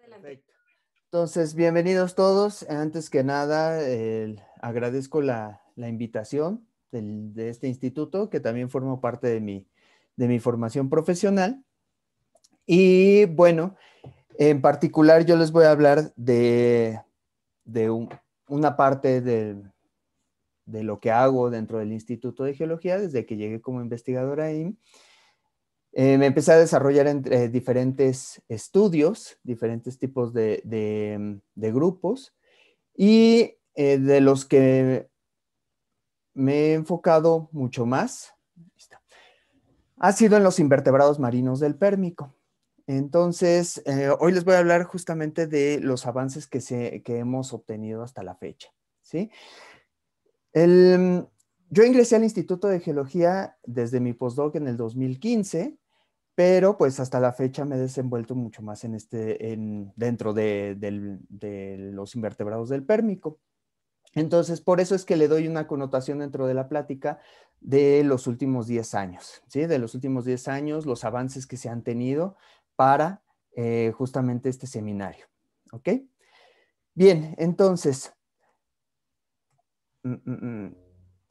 Adelante. Perfecto. Entonces, bienvenidos todos. Antes que nada, agradezco la invitación de este instituto, que también forma parte de mi formación profesional. Y bueno, en particular yo les voy a hablar de una parte de lo que hago dentro del Instituto de Geología desde que llegué como investigador ahí. Me empecé a desarrollar entre diferentes estudios, diferentes tipos de grupos, y de los que me he enfocado mucho más ha sido en los invertebrados marinos del Pérmico. Entonces, hoy les voy a hablar justamente de los avances que hemos obtenido hasta la fecha, ¿sí? Yo ingresé al Instituto de Geología desde mi postdoc en el 2015, pero pues hasta la fecha me he desenvuelto mucho más dentro de los invertebrados del Pérmico. Entonces, por eso es que le doy una connotación dentro de la plática de los últimos 10 años, ¿sí? De los últimos 10 años, los avances que se han tenido para justamente este seminario, ¿ok? Bien, entonces,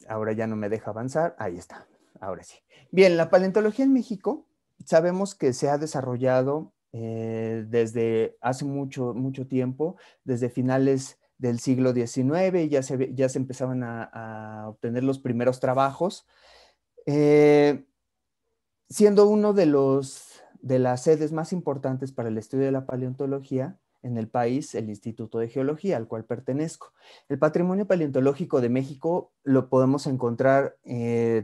ahora ya no me deja avanzar, ahí está, ahora sí. Bien, la paleontología en México sabemos que se ha desarrollado desde hace mucho, mucho tiempo, desde finales del siglo XIX, ya se empezaban a obtener los primeros trabajos, siendo uno de las sedes más importantes para el estudio de la paleontología en el país, el Instituto de Geología, al cual pertenezco. El patrimonio paleontológico de México lo podemos encontrar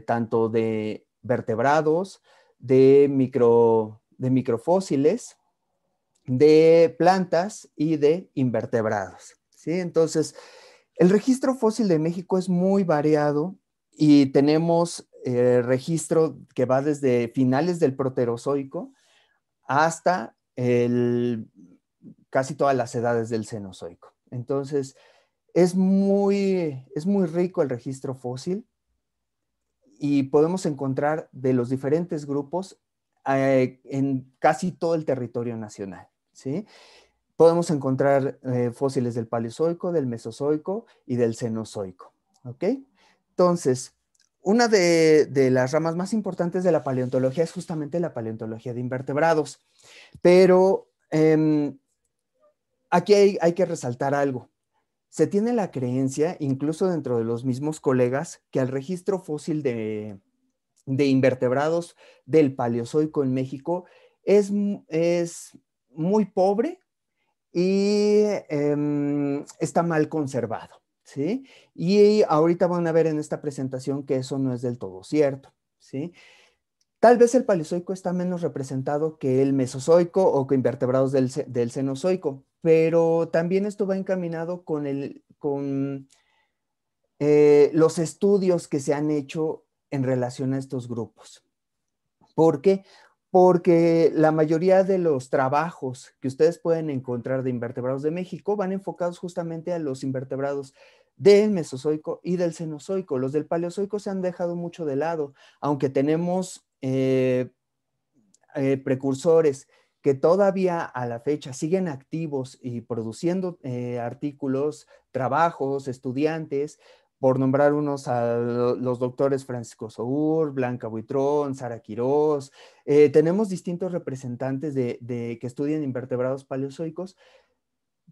tanto de vertebrados, de microfósiles, de plantas y de invertebrados, ¿sí? Entonces, el registro fósil de México es muy variado y tenemos registro que va desde finales del Proterozoico hasta casi todas las edades del Cenozoico. Entonces, es muy rico el registro fósil y podemos encontrar de los diferentes grupos en casi todo el territorio nacional, ¿sí? Podemos encontrar fósiles del Paleozoico, del Mesozoico y del Cenozoico, ¿ok? Entonces, una de las ramas más importantes de la paleontología es justamente la paleontología de invertebrados, pero aquí hay que resaltar algo. Se tiene la creencia, incluso dentro de los mismos colegas, que el registro fósil de invertebrados del Paleozoico en México es muy pobre y está mal conservado, ¿sí? Y ahorita van a ver en esta presentación que eso no es del todo cierto, ¿sí? Tal vez el Paleozoico está menos representado que el Mesozoico o que invertebrados del Cenozoico, pero también esto va encaminado con los estudios que se han hecho en relación a estos grupos. ¿Por qué? Porque la mayoría de los trabajos que ustedes pueden encontrar de invertebrados de México van enfocados justamente a los invertebrados del Mesozoico y del Cenozoico. Los del Paleozoico se han dejado mucho de lado, aunque tenemos precursores que todavía a la fecha siguen activos y produciendo artículos, trabajos, estudiantes, por nombrar unos a los doctores Francisco Sour, Blanca Buitrón, Sara Quirós. Tenemos distintos representantes que estudian invertebrados paleozoicos,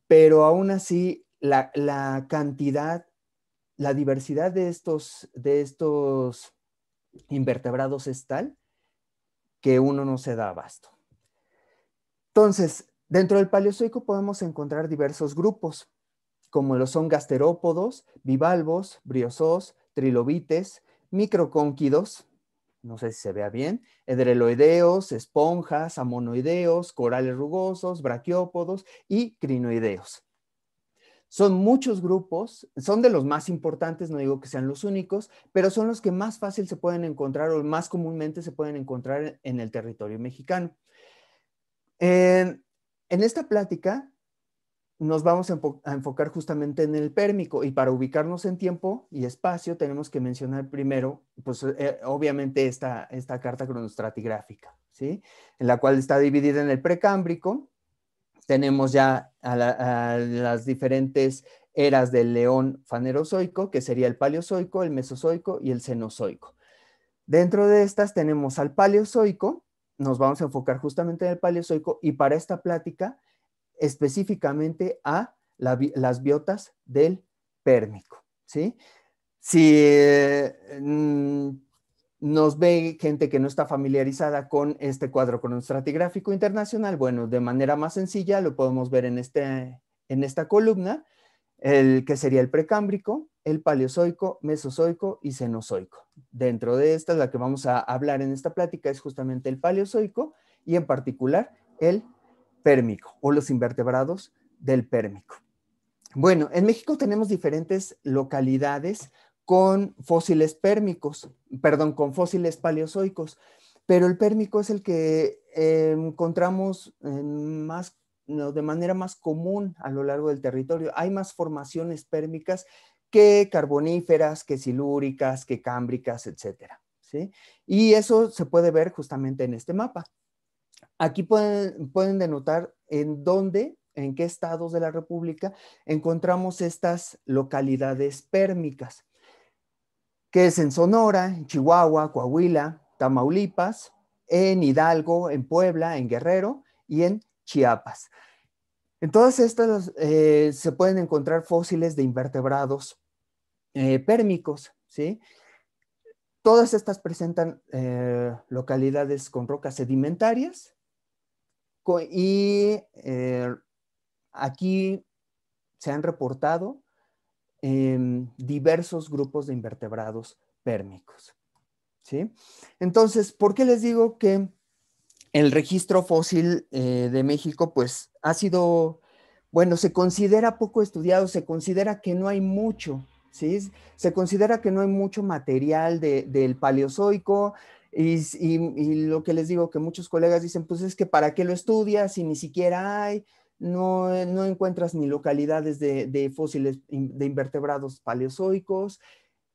pero aún así la cantidad, la diversidad de estos invertebrados es tal que uno no se da abasto. Entonces, dentro del Paleozoico podemos encontrar diversos grupos, como lo son gasterópodos, bivalvos, briozoos, trilobites, microcónquidos, no sé si se vea bien, edreloideos, esponjas, amonoideos, corales rugosos, braquiópodos y crinoideos. Son muchos grupos, son de los más importantes, no digo que sean los únicos, pero son los que más fácil se pueden encontrar o más comúnmente se pueden encontrar en el territorio mexicano. En esta plática nos vamos a enfocar justamente en el pérmico y para ubicarnos en tiempo y espacio tenemos que mencionar primero, pues obviamente esta carta cronoestratigráfica, ¿sí? En la cual está dividida en el precámbrico, tenemos ya a las diferentes eras del león fanerozoico, que sería el paleozoico, el mesozoico y el cenozoico. Dentro de estas tenemos al paleozoico, nos vamos a enfocar justamente en el paleozoico y para esta plática específicamente a las biotas del Pérmico, ¿sí? Si nos ve gente que no está familiarizada con este cuadro cronoestratigráfico internacional, bueno, de manera más sencilla lo podemos ver en esta columna, el que sería el precámbrico, el paleozoico, mesozoico y cenozoico. Dentro de esta, la que vamos a hablar en esta plática es justamente el paleozoico y en particular el Pérmico o los invertebrados del Pérmico. Bueno, en México tenemos diferentes localidades con fósiles pérmicos, perdón, con fósiles paleozoicos, pero el pérmico es el que encontramos más, no, de manera más común a lo largo del territorio. Hay más formaciones pérmicas que carboníferas, que silúricas, que cámbricas, etcétera, ¿sí? Y eso se puede ver justamente en este mapa. Aquí pueden denotar en qué estados de la República encontramos estas localidades pérmicas, que es en Sonora, en Chihuahua, Coahuila, Tamaulipas, en Hidalgo, en Puebla, en Guerrero y en Chiapas. En todas estas se pueden encontrar fósiles de invertebrados pérmicos, ¿sí? Todas estas presentan localidades con rocas sedimentarias y aquí se han reportado diversos grupos de invertebrados pérmicos, ¿sí? Entonces, ¿por qué les digo que el registro fósil de México, pues, ha sido, bueno, se considera poco estudiado, se considera que no hay mucho, ¿sí? Se considera que no hay mucho material del Paleozoico y lo que les digo, que muchos colegas dicen, pues es que ¿para qué lo estudias si ni siquiera hay? No encuentras ni localidades de fósiles de invertebrados paleozoicos.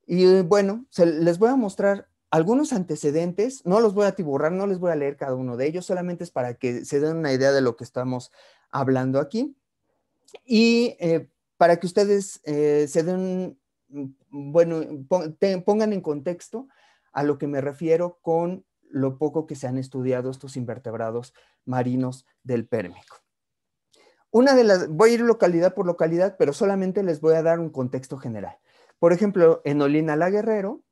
Y bueno, les voy a mostrar algunos antecedentes, no los voy a atiborrar, no les voy a leer cada uno de ellos, solamente es para que se den una idea de lo que estamos hablando aquí. Y para que ustedes se den, bueno, pongan en contexto a lo que me refiero con lo poco que se han estudiado estos invertebrados marinos del Pérmico. Voy a ir localidad por localidad, pero solamente les voy a dar un contexto general. Por ejemplo, en Olina la Guerrero,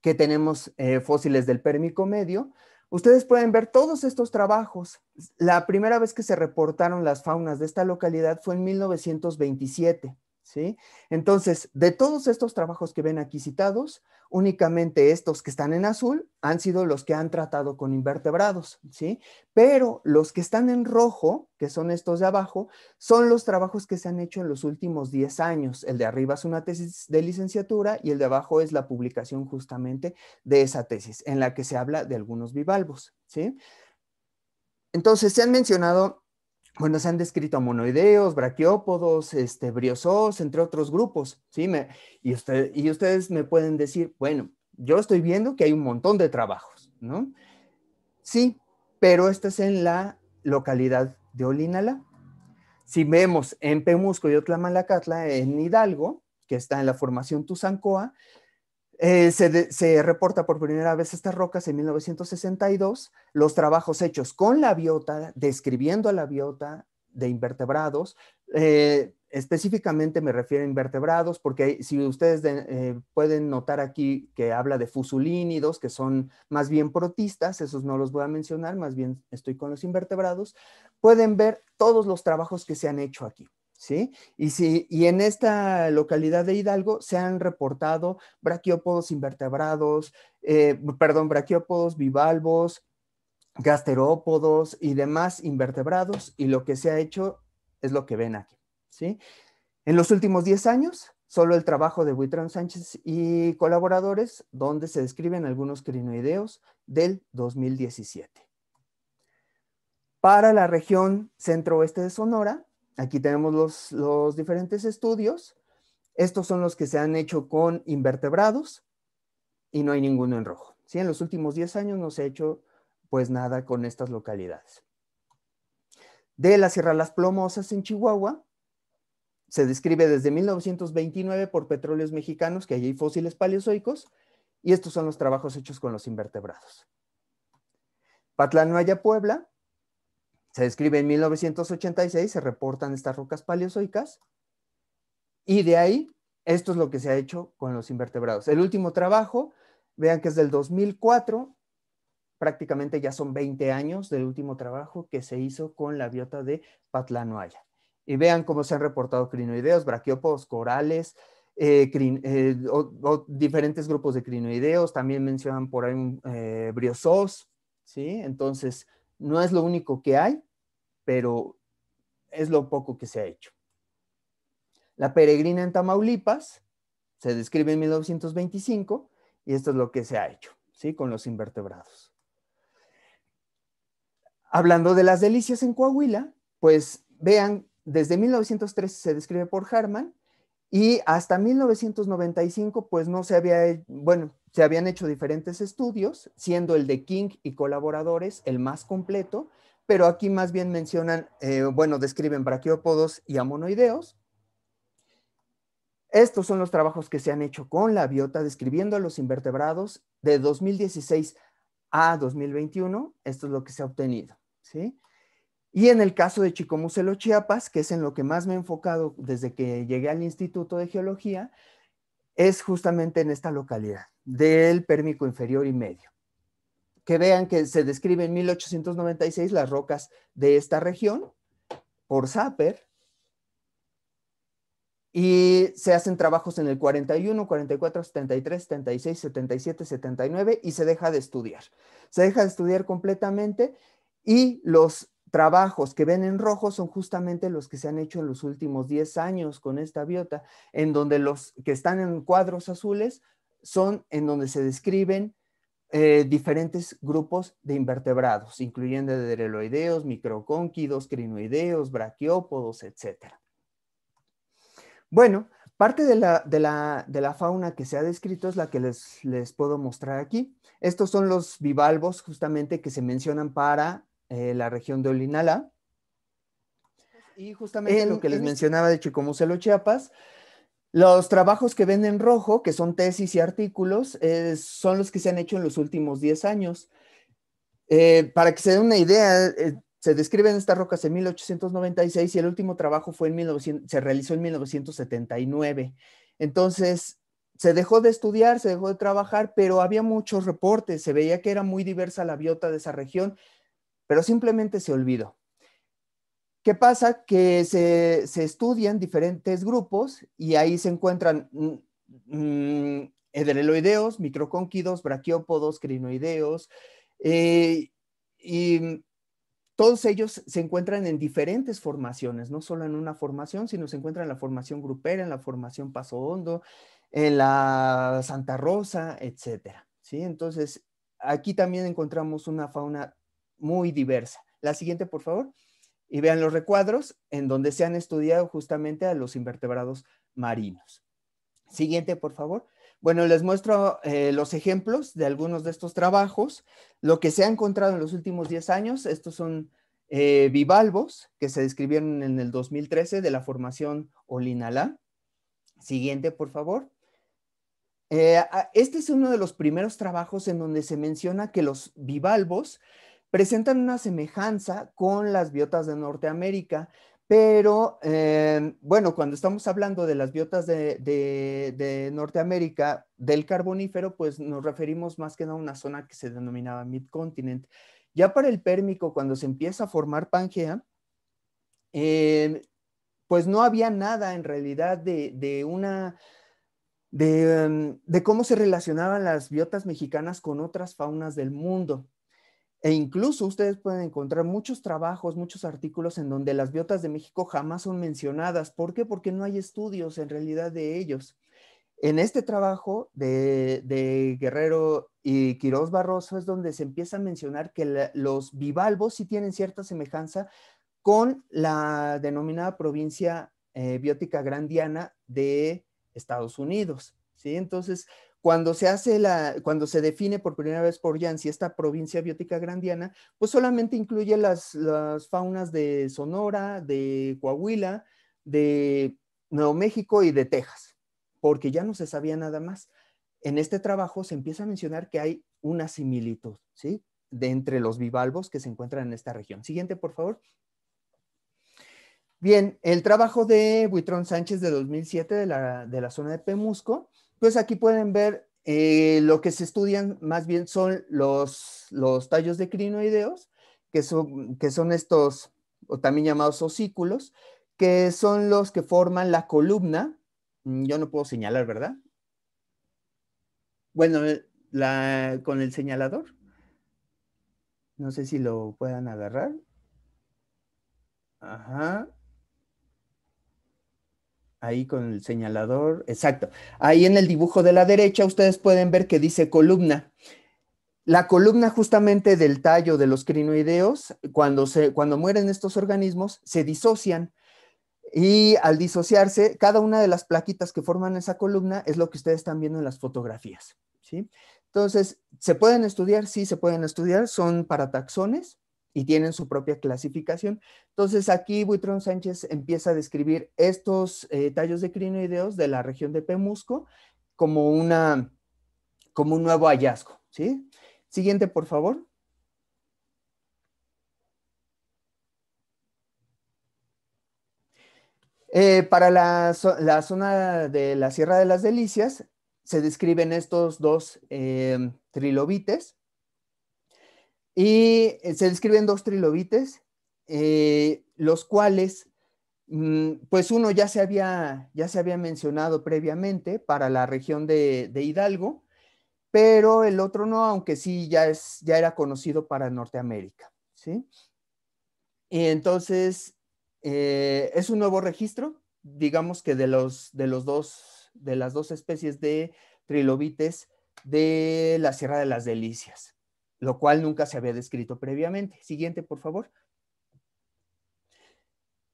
que tenemos fósiles del Pérmico medio, ustedes pueden ver todos estos trabajos. La primera vez que se reportaron las faunas de esta localidad fue en 1927, ¿sí? Entonces, de todos estos trabajos que ven aquí citados, únicamente estos que están en azul han sido los que han tratado con invertebrados, ¿sí? Pero los que están en rojo, que son estos de abajo, son los trabajos que se han hecho en los últimos 10 años. El de arriba es una tesis de licenciatura y el de abajo es la publicación justamente de esa tesis, en la que se habla de algunos bivalvos, ¿sí? Entonces, se han mencionado, bueno, se han descrito monoideos, braquiópodos, briozoos, entre otros grupos, ¿sí? Y ustedes me pueden decir, bueno, yo estoy viendo que hay un montón de trabajos, ¿no? Sí, pero esta es en la localidad de Olinala. Si vemos en Pemusco y Otlamalacatla, en Hidalgo, que está en la formación Tuzancoa, se reporta por primera vez estas rocas en 1962, los trabajos hechos con la biota, describiendo a la biota de invertebrados, específicamente me refiero a invertebrados, porque si ustedes pueden notar aquí que habla de fusulínidos, que son más bien protistas, esos no los voy a mencionar, más bien estoy con los invertebrados, pueden ver todos los trabajos que se han hecho aquí, ¿sí? Y en esta localidad de Hidalgo se han reportado braquiópodos invertebrados, braquiópodos, bivalvos, gasterópodos y demás invertebrados, y lo que se ha hecho es lo que ven aquí, ¿sí? En los últimos 10 años, solo el trabajo de Buitrón Sánchez y colaboradores, donde se describen algunos crinoideos del 2017. Para la región centro-oeste de Sonora, aquí tenemos los diferentes estudios. Estos son los que se han hecho con invertebrados y no hay ninguno en rojo, ¿sí? En los últimos 10 años no se ha hecho pues nada con estas localidades. de la Sierra Las Plomosas en Chihuahua. Se describe desde 1929 por Petróleos Mexicanos, que allí hay fósiles paleozoicos, y estos son los trabajos hechos con los invertebrados. Patlanoaya, Puebla, se describe en 1986, se reportan estas rocas paleozoicas, y de ahí, esto es lo que se ha hecho con los invertebrados. El último trabajo, vean que es del 2004, prácticamente ya son 20 años del último trabajo que se hizo con la biota de Patlanoaya. Y vean cómo se han reportado crinoideos, braquiópodos, corales, diferentes grupos de crinoideos, también mencionan por ahí un briozoos, ¿sí? Entonces, no es lo único que hay, pero es lo poco que se ha hecho. La peregrina en Tamaulipas se describe en 1925 y esto es lo que se ha hecho, ¿sí? Con los invertebrados. Hablando de las delicias en Coahuila, pues vean, desde 1913 se describe por Harman y hasta 1995 pues no se había, bueno, se habían hecho diferentes estudios, siendo el de King y colaboradores el más completo, pero aquí más bien mencionan, bueno, describen braquiópodos y amonoideos. Estos son los trabajos que se han hecho con la biota describiendo a los invertebrados de 2016 a 2021. Esto es lo que se ha obtenido, ¿sí? Y en el caso de Chicomucelo, Chiapas, que es en lo que más me he enfocado desde que llegué al Instituto de Geología, es justamente en esta localidad, del Pérmico inferior y medio. Que vean que se describe en 1896 las rocas de esta región por Sapper, y se hacen trabajos en el 41, 44, 73, 76, 77, 79 y se deja de estudiar. Se deja de estudiar completamente y los trabajos que ven en rojo son justamente los que se han hecho en los últimos 10 años con esta biota, en donde los que están en cuadros azules son en donde se describen diferentes grupos de invertebrados, incluyendo dendroideos, microcónquidos, crinoideos, braquiópodos, etcétera. Bueno, parte de la fauna que se ha descrito es la que les puedo mostrar aquí. Estos son los bivalvos justamente que se mencionan para la región de Olinalá. Y justamente lo que les mencionaba de Chicomucelo, Chiapas, los trabajos que ven en rojo, que son tesis y artículos, son los que se han hecho en los últimos 10 años. Para que se den una idea, se describen estas rocas en 1896 y el último trabajo fue se realizó en 1979. Entonces, se dejó de estudiar, se dejó de trabajar, pero había muchos reportes, se veía que era muy diversa la biota de esa región, pero simplemente se olvidó. ¿Qué pasa? Que se estudian diferentes grupos y ahí se encuentran edreloideos, microcónquidos, braquiópodos, crinoideos, y todos ellos se encuentran en diferentes formaciones, no solo en una formación, sino se encuentran en la formación grupera, en la formación Paso Hondo, en la Santa Rosa, etcétera, ¿sí? Entonces, aquí también encontramos una fauna muy diversa. La siguiente, por favor. Y vean los recuadros en donde se han estudiado justamente a los invertebrados marinos. Siguiente, por favor. Bueno, les muestro los ejemplos de algunos de estos trabajos. Lo que se ha encontrado en los últimos 10 años, estos son bivalvos que se describieron en el 2013 de la formación Olinalá. Siguiente, por favor. Este es uno de los primeros trabajos en donde se menciona que los bivalvos presentan una semejanza con las biotas de Norteamérica, pero bueno, cuando estamos hablando de las biotas de Norteamérica del Carbonífero, pues nos referimos más que nada a una zona que se denominaba Mid-Continent. Ya para el Pérmico, cuando se empieza a formar Pangea, pues no había nada en realidad de cómo se relacionaban las biotas mexicanas con otras faunas del mundo. E incluso ustedes pueden encontrar muchos trabajos, muchos artículos en donde las biotas de México jamás son mencionadas. ¿Por qué? Porque no hay estudios en realidad de ellos. En este trabajo de Guerrero y Quirós Barroso es donde se empieza a mencionar que los bivalvos sí tienen cierta semejanza con la denominada provincia biótica grandiana de Estados Unidos, ¿sí? Entonces, cuando se define por primera vez por Yancy esta provincia biótica grandiana, pues solamente incluye las faunas de Sonora, de Coahuila, de Nuevo México y de Texas, porque ya no se sabía nada más. En este trabajo se empieza a mencionar que hay una similitud, ¿sí? De entre los bivalvos que se encuentran en esta región. Siguiente, por favor. Bien, el trabajo de Buitrón Sánchez de 2007 de la zona de Pemusco, pues aquí pueden ver lo que se estudian más bien son los tallos de crinoideos, que son estos, o también llamados osículos, que son los que forman la columna. Yo no puedo señalar, ¿verdad? Bueno, con el señalador. No sé si lo puedan agarrar. Ajá. Ahí con el señalador, exacto. Ahí en el dibujo de la derecha ustedes pueden ver que dice columna. La columna justamente del tallo de los crinoideos, cuando mueren estos organismos, se disocian y al disociarse, cada una de las plaquitas que forman esa columna es lo que ustedes están viendo en las fotografías, ¿sí? Entonces, ¿se pueden estudiar? Sí, se pueden estudiar, son para taxones y tienen su propia clasificación. Entonces, aquí Buitrón Sánchez empieza a describir estos tallos de crinoideos de la región de Pemusco como, como un nuevo hallazgo, ¿sí? Siguiente, por favor. Para la zona de la Sierra de las Delicias, se describen estos dos trilobites y se describen dos trilobites, los cuales, pues uno ya se había mencionado previamente para la región de Hidalgo, pero el otro no, aunque sí ya era conocido para Norteamérica, ¿sí? Y entonces, es un nuevo registro, digamos que de las dos especies de trilobites de la Sierra de las Delicias, lo cual nunca se había descrito previamente. Siguiente, por favor.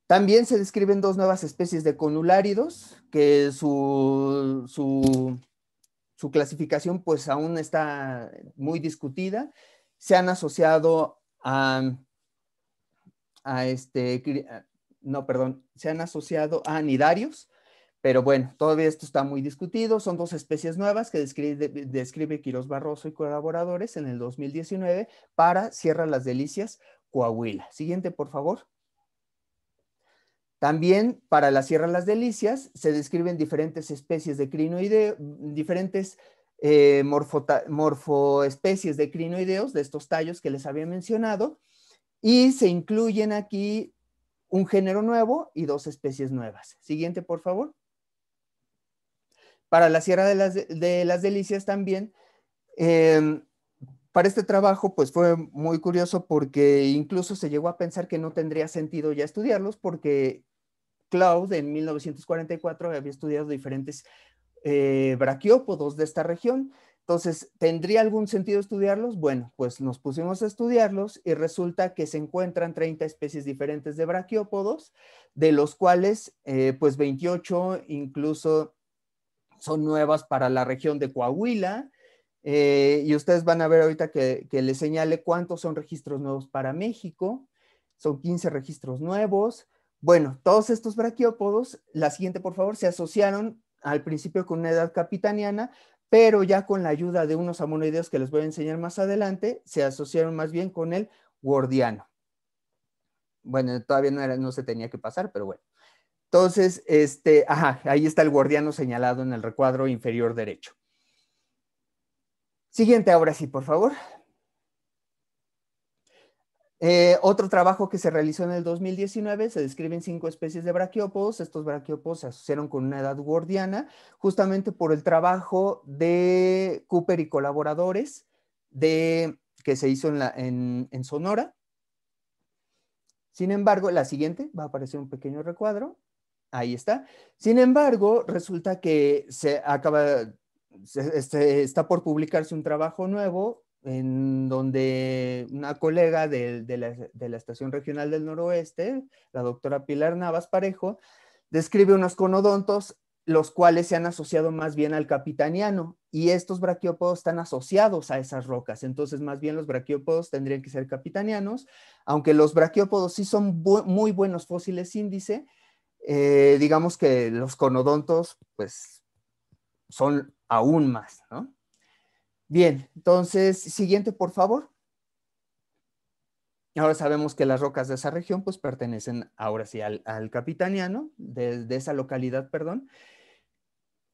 También se describen dos nuevas especies de conuláridos, que su clasificación pues aún está muy discutida. Se han asociado a no, perdón, se han asociado a nidarios, pero bueno, todavía esto está muy discutido. Son dos especies nuevas que describe Quirós Barroso y colaboradores en el 2019 para Sierra Las Delicias, Coahuila. Siguiente, por favor. También para la Sierra Las Delicias se describen diferentes especies de crinoideos, diferentes morfoespecies de crinoideos, de estos tallos que les había mencionado, y se incluyen aquí un género nuevo y dos especies nuevas. Siguiente, por favor. Para la Sierra de las Delicias también, eh, para este trabajo, pues fue muy curioso porque incluso se llegó a pensar que no tendría sentido ya estudiarlos porque Claude en 1944 había estudiado diferentes braquiópodos de esta región. Entonces, ¿tendría algún sentido estudiarlos? Bueno, pues nos pusimos a estudiarlos y resulta que se encuentran 30 especies diferentes de braquiópodos, de los cuales pues 28 incluso son nuevas para la región de Coahuila. Y ustedes van a ver ahorita que les señale cuántos son registros nuevos para México. Son 15 registros nuevos. Bueno, todos estos braquiópodos, la siguiente por favor, se asociaron al principio con una edad capitaniana, pero ya con la ayuda de unos amonoideos que les voy a enseñar más adelante, se asociaron más bien con el Gordiano. Bueno, todavía no se tenía que pasar, pero bueno. Entonces, ahí está el Gordiano señalado en el recuadro inferior derecho. Siguiente, ahora sí, por favor. Otro trabajo que se realizó en el 2019, se describen 5 especies de braquiópodos. Estos braquiópodos se asociaron con una edad gordiana, justamente por el trabajo de Cooper y colaboradores que se hizo en Sonora. Sin embargo, la siguiente va a aparecer un pequeño recuadro. Ahí está. Sin embargo, resulta que está por publicarse un trabajo nuevo en donde una colega de la Estación Regional del Noroeste, la doctora Pilar Navas Parejo, describe unos conodontos los cuales se han asociado más bien al capitaniano, y estos braquiópodos están asociados a esas rocas. Entonces, más bien los braquiópodos tendrían que ser capitanianos, aunque los braquiópodos sí son muy buenos fósiles índice. Digamos que los conodontos, pues, son aún más, ¿no? Bien, entonces, siguiente, por favor. Ahora sabemos que las rocas de esa región, pues, pertenecen ahora sí al capitaniano, de esa localidad, perdón.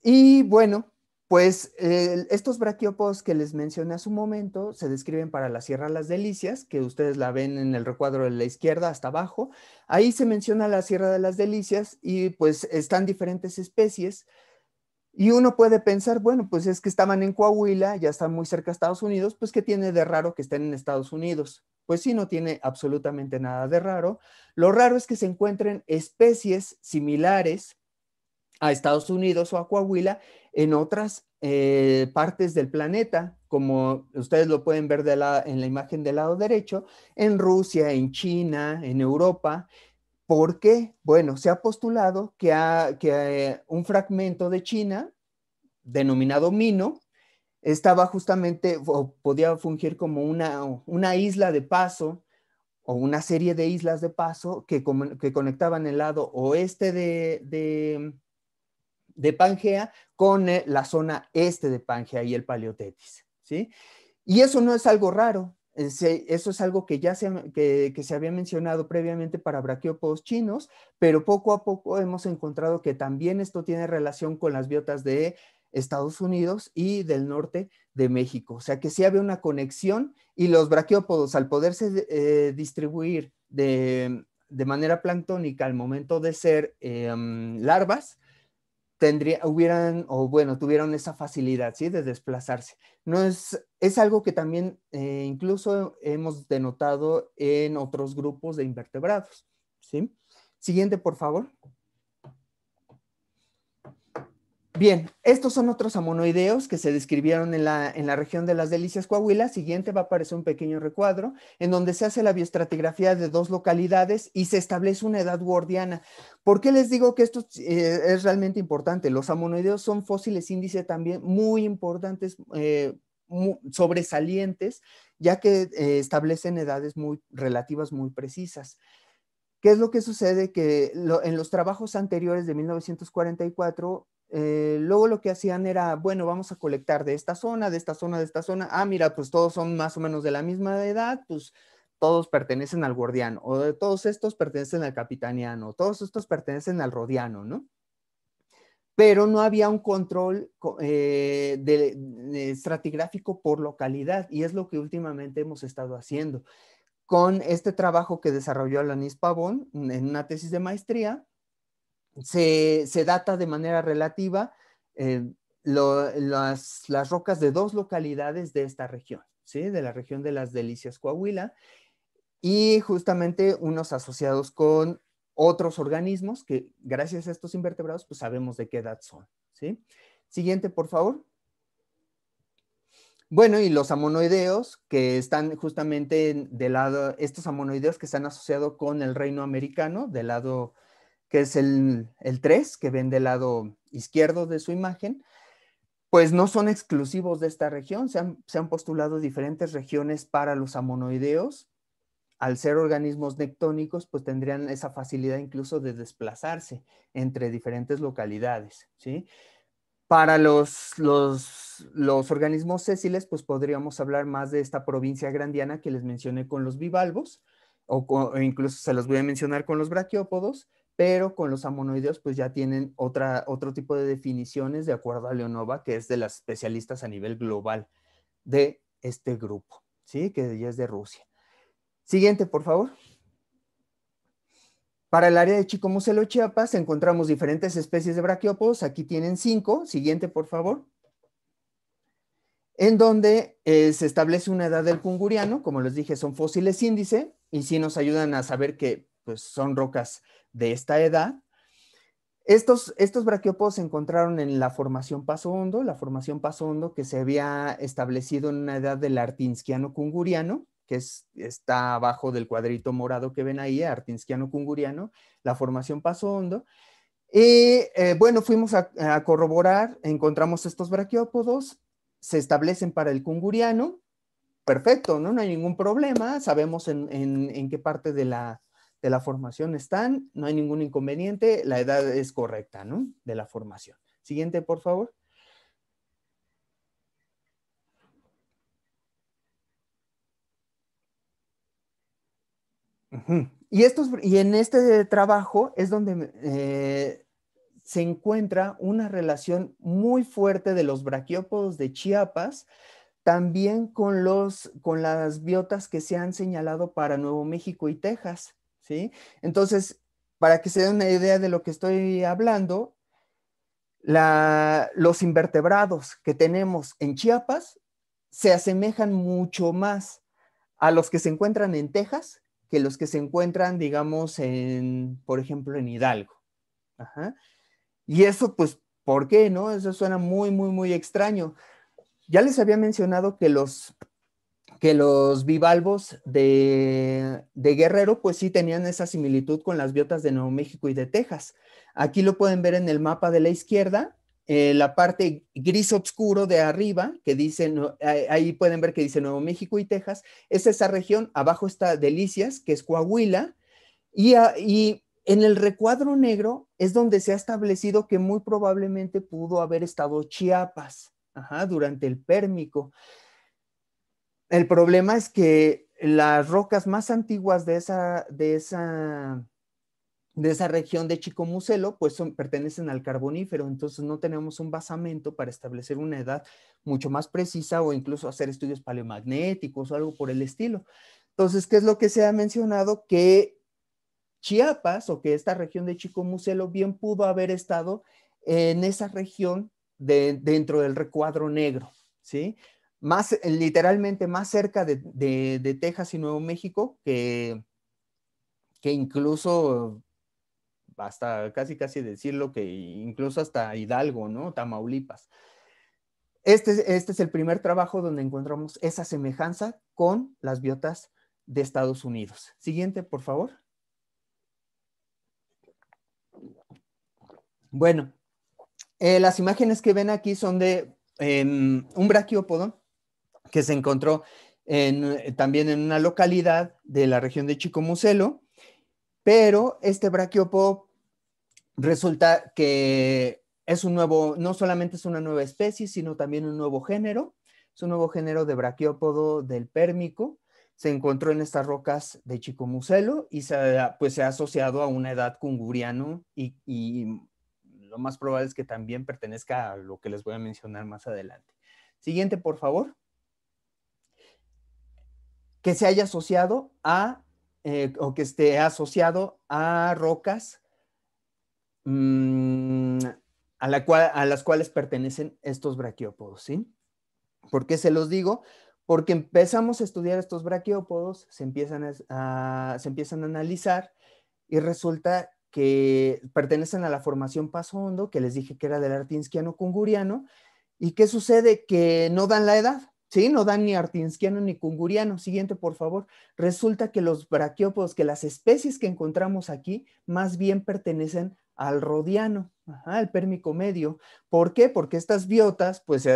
Y bueno, pues estos braquiópodos que les mencioné hace un momento se describen para la Sierra Las Delicias, que ustedes la ven en el recuadro de la izquierda hasta abajo. Ahí se menciona la Sierra de las Delicias y pues están diferentes especies. Y uno puede pensar, bueno, pues es que estaban en Coahuila, ya están muy cerca de Estados Unidos, pues ¿qué tiene de raro que estén en Estados Unidos? Pues sí, no tiene absolutamente nada de raro. Lo raro es que se encuentren especies similares a Estados Unidos o a Coahuila en otras partes del planeta, como ustedes lo pueden ver en la imagen del lado derecho, en Rusia, en China, en Europa. ¿Por qué? Bueno, se ha postulado que un fragmento de China, denominado Mino, estaba justamente, o podía fungir como una isla de paso, o una serie de islas de paso que conectaban el lado oeste de Pangea con la zona este de Pangea y el Paleotetis, ¿sí? Y eso no es algo raro, eso es algo que ya que se había mencionado previamente para braquiópodos chinos, pero poco a poco hemos encontrado que también esto tiene relación con las biotas de Estados Unidos y del norte de México. O sea que sí había una conexión y los braquiópodos al poderse distribuir de manera planctónica al momento de ser larvas, tuvieron esa facilidad, ¿sí? De desplazarse. No es algo que también incluso hemos denotado en otros grupos de invertebrados, ¿sí? Siguiente, por favor. Bien, estos son otros amonoideos que se describieron en la región de las Delicias, Coahuila. Siguiente va a aparecer un pequeño recuadro en donde se hace la bioestratigrafía de dos localidades y se establece una edad gordiana. ¿Por qué les digo que esto es realmente importante? Los amonoideos son fósiles índice también muy importantes, sobresalientes, ya que establecen edades relativas muy precisas. ¿Qué es lo que sucede? Que en los trabajos anteriores de 1944, luego lo que hacían era, bueno, vamos a colectar de esta zona, de esta zona, de esta zona. Ah, mira, pues todos son más o menos de la misma edad, pues todos pertenecen al gordiano, o de todos estos pertenecen al capitaniano, todos estos pertenecen al rodiano, ¿no? Pero no había un control de estratigráfico por localidad, y es lo que últimamente hemos estado haciendo con este trabajo que desarrolló Alanis Pavón en una tesis de maestría. Se data de manera relativa las rocas de dos localidades de esta región, ¿sí? De la región de las Delicias, Coahuila, y justamente unos asociados con otros organismos que gracias a estos invertebrados pues sabemos de qué edad son, ¿sí? Siguiente, por favor. Bueno, y los amonoideos que están justamente del lado, estos amonoideos que están asociados con el reino americano, del lado que es el 3, que ven del lado izquierdo de su imagen, pues no son exclusivos de esta región, se han postulado diferentes regiones para los amonoideos. Al ser organismos nectónicos, pues tendrían esa facilidad incluso de desplazarse entre diferentes localidades, ¿sí? Para los organismos sésiles, pues podríamos hablar más de esta provincia grandiana que les mencioné con los bivalvos, o incluso se los voy a mencionar con los braquiópodos, pero con los amonoideos pues ya tienen otro tipo de definiciones de acuerdo a Leonova, que es de las especialistas a nivel global de este grupo, ¿sí? Que ya es de Rusia. Siguiente, por favor. Para el área de Chicomucelo, Chiapas, encontramos diferentes especies de braquiópodos. Aquí tienen 5. Siguiente, por favor. En donde se establece una edad del Kunguriano. Como les dije, son fósiles índice y sí nos ayudan a saber que pues, son rocas de esta edad. Estos braquiópodos se encontraron en la formación Paso Hondo, que se había establecido en una edad del Artinskiano Kunguriano, que está abajo del cuadrito morado que ven ahí, Artinskiano Kunguriano, la formación Paso Hondo. Y bueno, fuimos a corroborar, encontramos estos braquiópodos, se establecen para el Kunguriano, perfecto, ¿no? No hay ningún problema, sabemos en qué parte de la formación están, no hay ningún inconveniente, la edad es correcta, ¿no? De la formación. Siguiente, por favor. Ujú. Y en este trabajo es donde se encuentra una relación muy fuerte de los braquiópodos de Chiapas, también con las biotas que se han señalado para Nuevo México y Texas, ¿sí? Entonces, para que se den una idea de lo que estoy hablando, los invertebrados que tenemos en Chiapas se asemejan mucho más a los que se encuentran en Texas que los que se encuentran, digamos, por ejemplo, en Hidalgo. Ajá. Y eso, pues, ¿por qué, no? Eso suena muy, muy, muy extraño. Ya les había mencionado que los bivalvos de Guerrero, pues sí tenían esa similitud con las biotas de Nuevo México y de Texas. Aquí lo pueden ver en el mapa de la izquierda, la parte gris oscuro de arriba, que dice, ahí pueden ver que dice Nuevo México y Texas, es esa región, abajo está Delicias, que es Coahuila, y en el recuadro negro es donde se ha establecido que muy probablemente pudo haber estado Chiapas, ajá, durante el Pérmico. El problema es que las rocas más antiguas de esa región de Chicomucelo, pues pertenecen al Carbonífero, entonces no tenemos un basamento para establecer una edad mucho más precisa o incluso hacer estudios paleomagnéticos o algo por el estilo. Entonces, ¿qué es lo que se ha mencionado? Que Chiapas o que esta región de Chicomucelo bien pudo haber estado en esa región dentro del recuadro negro, ¿sí? Más, literalmente más cerca de Texas y Nuevo México que incluso hasta casi casi decirlo que incluso hasta Hidalgo, ¿no? Tamaulipas. Este es el primer trabajo donde encontramos esa semejanza con las biotas de Estados Unidos. Siguiente, por favor. Bueno, las imágenes que ven aquí son de un braquiópodo que se encontró también en una localidad de la región de Chicomucelo, pero este braquiópodo resulta que es un nuevo, no solamente es una nueva especie, sino también un nuevo género. Es un nuevo género de braquiópodo del Pérmico. Se encontró en estas rocas de Chicomucelo y pues, se ha asociado a una edad kunguriano y lo más probable es que también pertenezca a lo que les voy a mencionar más adelante. Siguiente, por favor. Que se haya asociado o que esté asociado a rocas mmm, a las cuales pertenecen estos braquiópodos, ¿sí? ¿Por qué se los digo? Porque empezamos a estudiar estos braquiópodos, se empiezan a analizar y resulta que pertenecen a la formación Paso Hondo, que les dije que era del Artinskiano Kunguriano. ¿Y qué sucede? Que no dan la edad, ¿sí? No dan ni Artinskiano ni Kunguriano. Siguiente, por favor. Resulta que los braquiópodos, que las especies que encontramos aquí, más bien pertenecen al Rodiano, ajá, al Pérmico medio. ¿Por qué? Porque estas biotas, pues,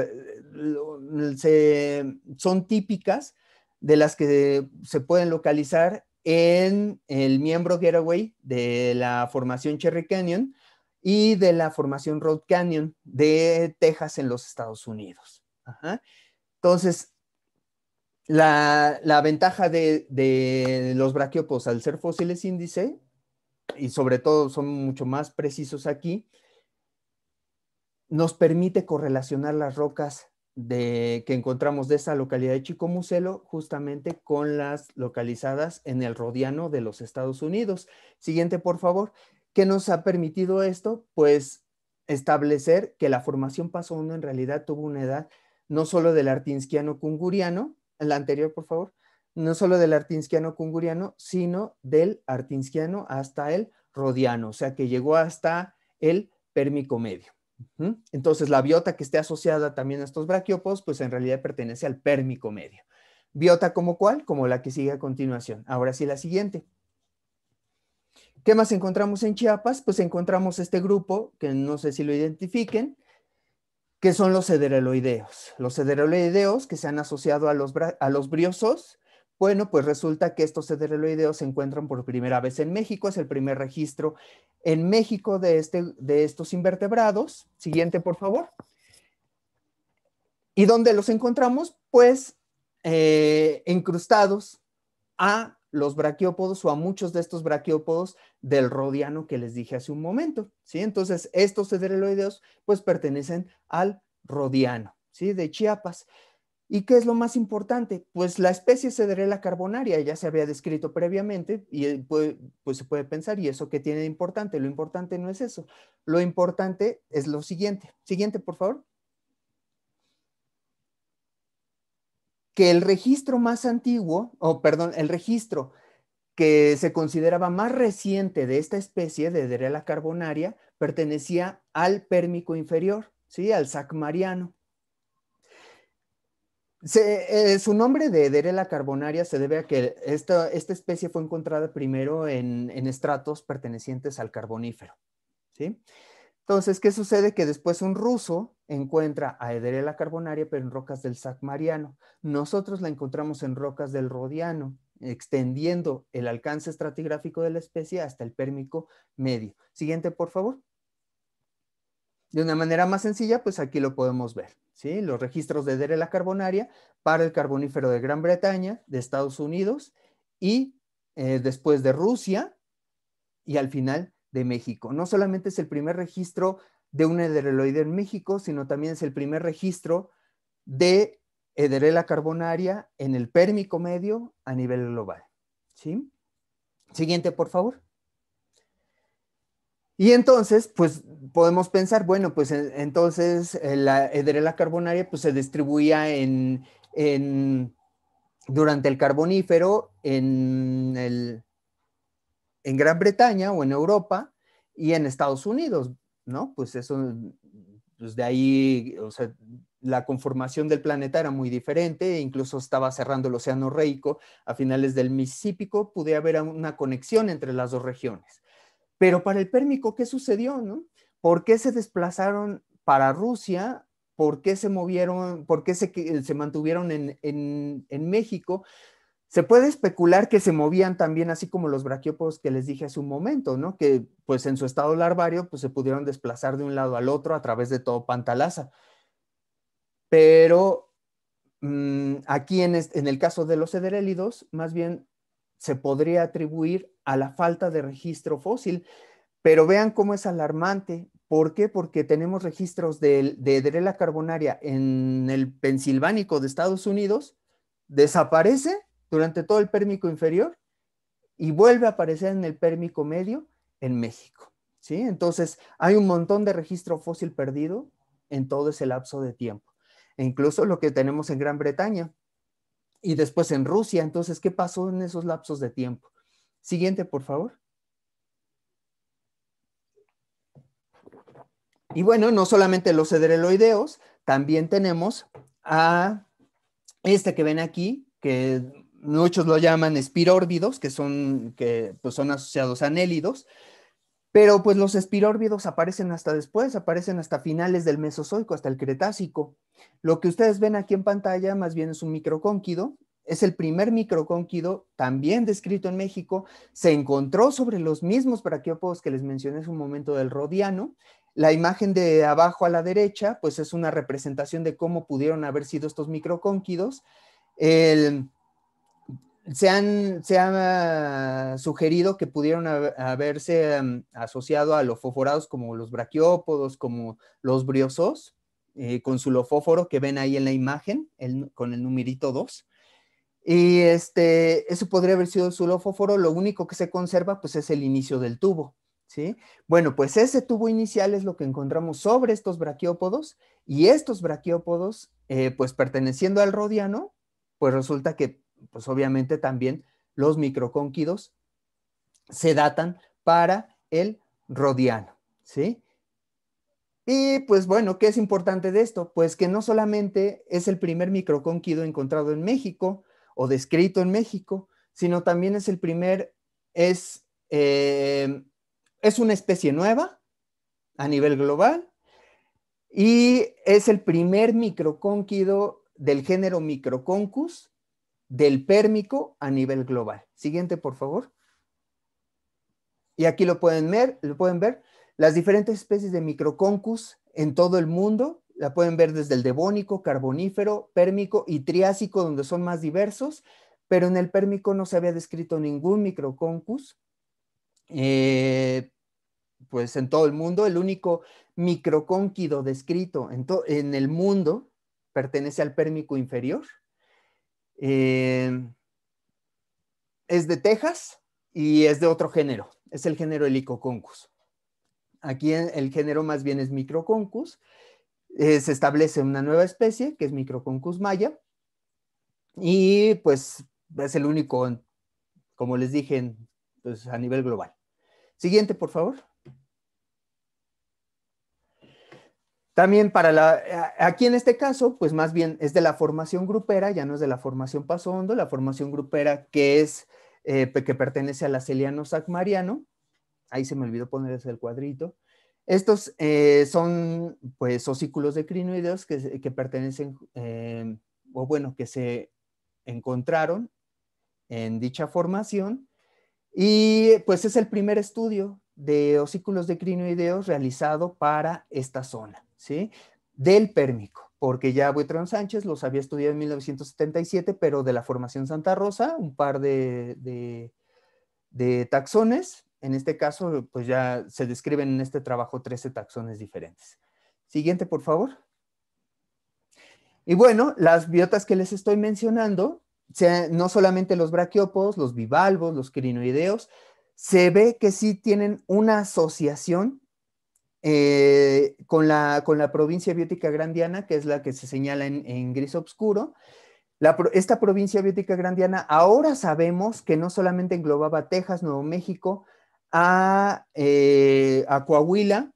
son típicas de las que se pueden localizar en el miembro Getaway de la formación Cherry Canyon y de la formación Road Canyon de Texas en los Estados Unidos. Ajá. Entonces, la ventaja de los braquiópodos al ser fósiles índice, y sobre todo son mucho más precisos aquí, nos permite correlacionar las rocas que encontramos de esa localidad de Chicomucelo justamente con las localizadas en el Rodiano de los Estados Unidos. Siguiente, por favor. ¿Qué nos ha permitido esto? Pues establecer que la formación Paso Hondo en realidad tuvo una edad no solo del Artinskiano Kunguriano, la anterior, por favor, no solo del Artinskiano Kunguriano, sino del Artinskiano hasta el Rodiano, o sea que llegó hasta el Pérmico medio. Entonces, la biota que esté asociada también a estos braquiópodos, pues en realidad pertenece al Pérmico medio. ¿Biota como cuál? Como la que sigue a continuación. Ahora sí, la siguiente. ¿Qué más encontramos en Chiapas? Pues encontramos este grupo, que no sé si lo identifiquen, que son los cedereloideos. Los cedereloideos que se han asociado a los briosos. Bueno, pues resulta que estos cedereloideos se encuentran por primera vez en México, es el primer registro en México de estos invertebrados. Siguiente, por favor. ¿Y dónde los encontramos? Pues incrustados a los braquiópodos o a muchos de estos braquiópodos del rodiano que les dije hace un momento, ¿sí? Entonces, estos cedereloideos pues pertenecen al rodiano, ¿sí? De Chiapas. ¿Y qué es lo más importante? Pues la especie Cederella carbonaria ya se había descrito previamente y pues se puede pensar, ¿y eso qué tiene de importante? Lo importante no es eso. Lo importante es lo siguiente. Siguiente, por favor. Que el registro más antiguo, o perdón, el registro que se consideraba más reciente de esta especie de Ederella carbonaria pertenecía al Pérmico inferior, ¿sí? Al Sacmariano. Su nombre de Ederella carbonaria se debe a que esta especie fue encontrada primero en estratos pertenecientes al Carbonífero, ¿sí? Entonces, ¿qué sucede? Que después un ruso encuentra a Ederella carbonaria, pero en rocas del Sacmariano. Nosotros la encontramos en rocas del Rodiano, extendiendo el alcance estratigráfico de la especie hasta el Pérmico medio. Siguiente, por favor. De una manera más sencilla, pues aquí lo podemos ver, ¿sí? Los registros de Ederella carbonaria para el Carbonífero de Gran Bretaña, de Estados Unidos y después de Rusia y al final de México. No solamente es el primer registro de un edereloide en México, sino también es el primer registro de Ederella carbonaria en el Pérmico medio a nivel global, ¿sí? Siguiente, por favor. Y entonces, pues podemos pensar, bueno, pues entonces la Ederella carbonaria pues, se distribuía durante el Carbonífero en Gran Bretaña o en Europa y en Estados Unidos, ¿no? Pues eso, pues de ahí, o sea, la conformación del planeta era muy diferente, incluso estaba cerrando el Océano Reico a finales del Mississippi, pude haber una conexión entre las dos regiones. Pero para el Pérmico, ¿qué sucedió, no? ¿Por qué se desplazaron para Rusia? ¿Por qué se movieron? ¿Por qué se mantuvieron en México? Se puede especular que se movían también así como los braquiópodos que les dije hace un momento, ¿no? Que pues en su estado larvario pues se pudieron desplazar de un lado al otro a través de todo Pantalaza. Pero aquí en el caso de los cederélidos, más bien se podría atribuir a la falta de registro fósil. Pero vean cómo es alarmante. ¿Por qué? Porque tenemos registros de Ederella carbonaria en el Pensilvánico de Estados Unidos, desaparece durante todo el Pérmico inferior y vuelve a aparecer en el Pérmico medio en México, ¿sí? Entonces, hay un montón de registro fósil perdido en todo ese lapso de tiempo. E incluso lo que tenemos en Gran Bretaña y después en Rusia. Entonces, ¿qué pasó en esos lapsos de tiempo? Siguiente, por favor. Y bueno, no solamente los cedereloideos, también tenemos a este que ven aquí, que muchos lo llaman espirórbidos, que pues son asociados a anélidos, pero pues los espirórbidos aparecen hasta después, aparecen hasta finales del Mesozoico, hasta el Cretácico. Lo que ustedes ven aquí en pantalla más bien es un microcónquido, es el primer microcónquido también descrito en México, se encontró sobre los mismos braquiópodos que les mencioné hace un momento del Rodiano. La imagen de abajo a la derecha, pues es una representación de cómo pudieron haber sido estos microcónquidos. Se ha sugerido que pudieron haberse asociado a lofóforados como los braquiópodos, como los briosos, con su lofóforo que ven ahí en la imagen, con el numerito 2. Y eso podría haber sido su lofóforo, lo único que se conserva pues es el inicio del tubo, ¿sí? Bueno, pues ese tubo inicial es lo que encontramos sobre estos braquiópodos y estos braquiópodos, pues perteneciendo al Rodiano, pues resulta que pues obviamente también los microcónquidos se datan para el Rodiano, ¿sí? Y pues bueno, ¿qué es importante de esto? Pues que no solamente es el primer microcónquido encontrado en México o descrito en México, sino también es Es una especie nueva a nivel global y es el primer microcónquido del género Microconchus del Pérmico a nivel global. Siguiente, por favor. Y aquí lo pueden ver, las diferentes especies de Microconchus en todo el mundo. La pueden ver desde el Devónico, Carbonífero, Pérmico y Triásico, donde son más diversos, pero en el Pérmico no se había descrito ningún Microconchus. Pues en todo el mundo, el único microcónquido descrito en el mundo pertenece al Pérmico inferior. Es de Texas y es de otro género, es el género Helicoconchus. Aquí el género más bien es Microconchus. Se establece una nueva especie que es Microconchus maya y pues es el único, como les dije, pues, a nivel global. Siguiente, por favor. También aquí en este caso, pues más bien es de la formación grupera, ya no es de la formación Paso Hondo, la formación grupera que pertenece a la Celiano-Sacmariano. Ahí se me olvidó poner ese el cuadrito. Estos son pues osículos de crinoideos que pertenecen, o bueno, que se encontraron en dicha formación. Y pues es el primer estudio de osículos de crinoideos realizado para esta zona, ¿sí? Del Pérmico, porque ya Buitrón Sánchez los había estudiado en 1977, pero de la formación Santa Rosa, un par de taxones. En este caso, pues ya se describen en este trabajo 13 taxones diferentes. Siguiente, por favor. Y bueno, las biotas que les estoy mencionando, no solamente los braquiópodos, los bivalvos, los crinoideos, se ve que sí tienen una asociación con la provincia biótica grandiana, que es la que se señala en gris oscuro. Esta provincia biótica grandiana, ahora sabemos que no solamente englobaba Texas, Nuevo México, a Coahuila,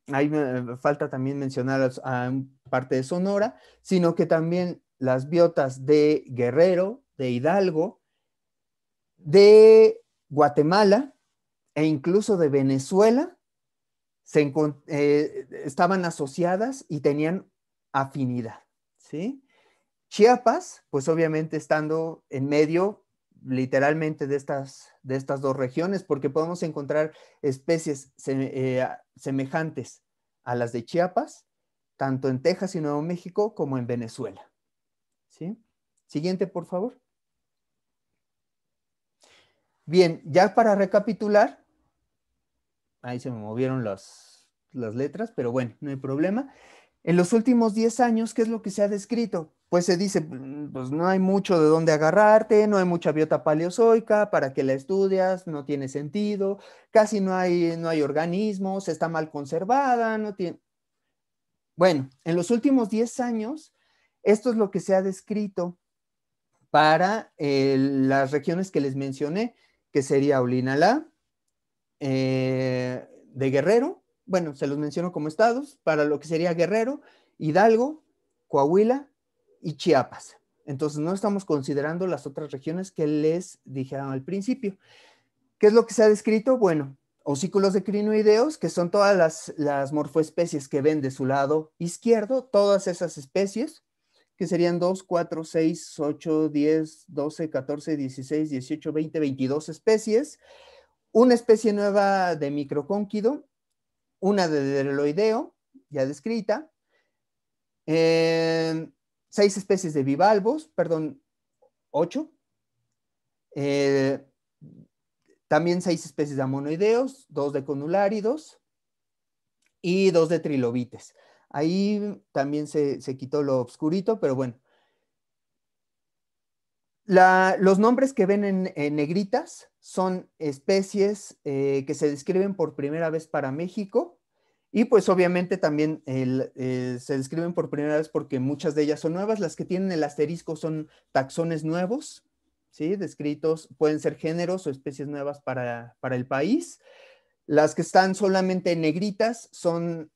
ahí me falta también mencionar a parte de Sonora, sino que también las biotas de Guerrero, de Hidalgo, de Guatemala e incluso de Venezuela estaban asociadas y tenían afinidad, ¿sí? Chiapas, pues obviamente estando en medio literalmente de estas dos regiones, porque podemos encontrar especies semejantes a las de Chiapas, tanto en Texas y Nuevo México como en Venezuela. ¿Sí? Siguiente, por favor. Bien, ya para recapitular, ahí se me movieron las letras, pero bueno, no hay problema. En los últimos 10 años, ¿qué es lo que se ha descrito? Pues se dice, pues no hay mucho de dónde agarrarte, no hay mucha biota paleozoica, para que la estudias, no tiene sentido, casi no hay organismos, está mal conservada, no tiene... Bueno, en los últimos 10 años, esto es lo que se ha descrito para las regiones que les mencioné, que sería Olinalá, de Guerrero, bueno, se los menciono como estados, para lo que sería Guerrero, Hidalgo, Coahuila y Chiapas. Entonces no estamos considerando las otras regiones que les dije al principio. ¿Qué es lo que se ha descrito? Bueno, osículos de crinoideos, que son todas las morfoespecies que ven de su lado izquierdo, todas esas especies, que serían 2, 4, 6, 8, 10, 12, 14, 16, 18, 20, 22 especies. Una especie nueva de microcónquido, una de deloideo, ya descrita, 6 especies de bivalvos, perdón, 8, también 6 especies de amonoideos, 2 de conuláridos y 2 de trilobites. Ahí también se quitó lo obscurito, pero bueno. Los nombres que ven en negritas son especies que se describen por primera vez para México y pues obviamente también se describen por primera vez porque muchas de ellas son nuevas. Las que tienen el asterisco son taxones nuevos, ¿sí? Descritos, pueden ser géneros o especies nuevas para el país. Las que están solamente en negritas son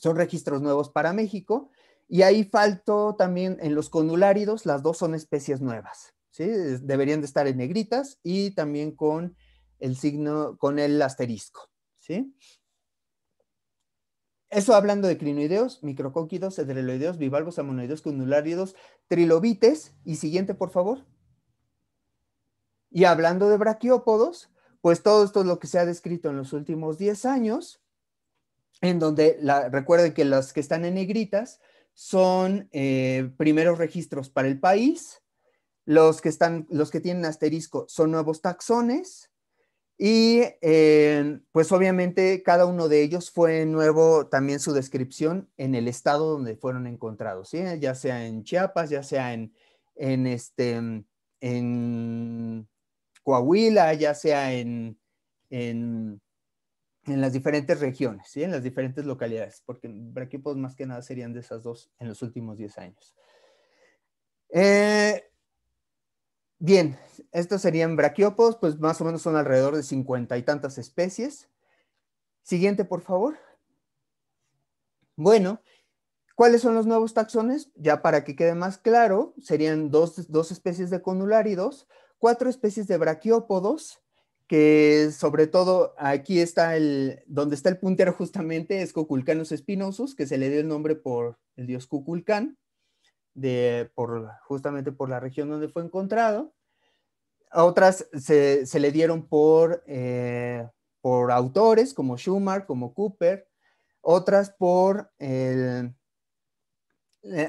registros nuevos para México. Y ahí faltó también en los conuláridos, las dos son especies nuevas, ¿sí? Deberían de estar en negritas y también con el signo, con el asterisco, ¿sí? Eso hablando de crinoideos, microcóquidos, edreloideos, bivalvos, amonoideos, cunuláridos, trilobites. Y siguiente, por favor. Y hablando de braquiópodos, pues todo esto es lo que se ha descrito en los últimos 10 años, en donde recuerden que las que están en negritas son primeros registros para el país, los que tienen asterisco son nuevos taxones, y pues obviamente cada uno de ellos fue nuevo también su descripción en el estado donde fueron encontrados, ¿sí? Ya sea en Chiapas, ya sea en Coahuila, ya sea en las diferentes regiones, ¿sí? En las diferentes localidades, porque braquiópodos más que nada serían de esas dos en los últimos 10 años. Bien, estos serían braquiópodos, pues más o menos son alrededor de 50 y tantas especies. Siguiente, por favor. Bueno, ¿cuáles son los nuevos taxones? Ya para que quede más claro, serían dos especies de conuláridos, 4 especies de braquiópodos, que sobre todo aquí está donde está el puntero justamente, es Cuculcanus spinosus, que se le dio el nombre por el dios Cuculcán, justamente por la región donde fue encontrado. A otras se le dieron por autores como Schumann, como Cooper, otras por